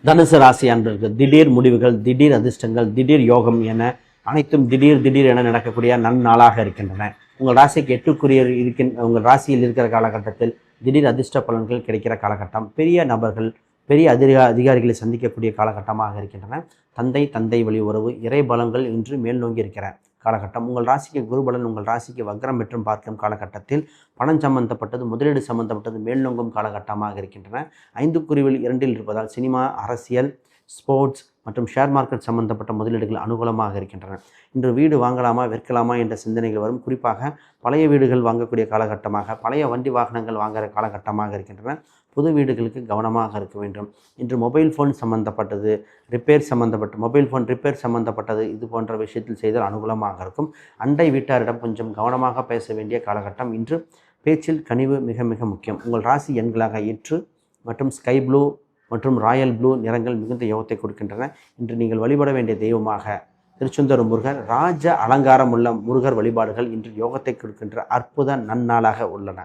தனுசு ராசி அன்பர்களுக்கு திடீர் முடிவுகள், திடீர் அதிர்ஷ்டங்கள், திடீர் யோகம் என அனைத்தும் திடீர் என நடக்கக்கூடிய நன்னாளாக இருக்கின்றன. உங்கள் ராசிக்கு உங்கள் ராசியில் இருக்கிற காலகட்டத்தில் திடீர் அதிர்ஷ்ட பலன்கள் கிடைக்கிற காலகட்டம். பெரிய நபர்கள், பெரிய அதிகாரிகளை சந்திக்கக்கூடிய காலகட்டமாக இருக்கின்றன. தந்தை வழி உறவு, இறை பலங்கள் இன்று மேல் நோங்கி இருக்கிற காலகட்டம். உங்கள் ராசிக்கு குருபலன் உங்கள் ராசிக்கு வக்ரம் பெற்றும் பார்க்கும் காலகட்டத்தில் பணம் சம்பந்தப்பட்டது, முதலீடு சம்பந்தப்பட்டது மேல் நோங்கும் காலகட்டமாக இருக்கின்றன. 5 2 இருப்பதால் சினிமா, அரசியல், ஸ்போர்ட்ஸ் மற்றும் ஷேர் மார்க்கெட் சம்பந்தப்பட்ட முதலீடுகள் அனுகூலமாக இருக்கின்றன. இன்று வீடு வாங்கலாமா விற்கலாமா என்ற சிந்தனைகள் வரும். குறிப்பாக பழைய வீடுகள் வாங்கக்கூடிய காலகட்டமாக, பழைய வண்டி வாகனங்கள் வாங்குகிற காலகட்டமாக இருக்கின்றன. புது வீடுகளுக்கு கவனமாக இருக்க வேண்டும். இன்று மொபைல் ஃபோன் சம்பந்தப்பட்டது, மொபைல் ஃபோன் ரிப்பேர் சம்பந்தப்பட்டது இது போன்ற விஷயத்தில் செய்தால் அனுகூலமாக இருக்கும். அண்டை வீட்டாரிடம் கொஞ்சம் கவனமாக பேச வேண்டிய காலகட்டம். இன்று பேச்சில் கனிவு மிக மிக முக்கியம். உங்கள் ராசி எண்களாக 8 மற்றும் ஸ்கை ப்ளூ மற்றும் ராயல் ப்ளூ நிறங்கள் மிகுந்த யோகத்தை கொடுக்கின்றன. இன்று நீங்கள் வழிபட வேண்டிய தெய்வமாக திருச்செந்தூர் முருகர், ராஜ அலங்காரம் உள்ள முருகர் வழிபாடுகள் இன்று யோகத்தை கொடுக்கின்ற அற்புத நன்னாளாக உள்ளன.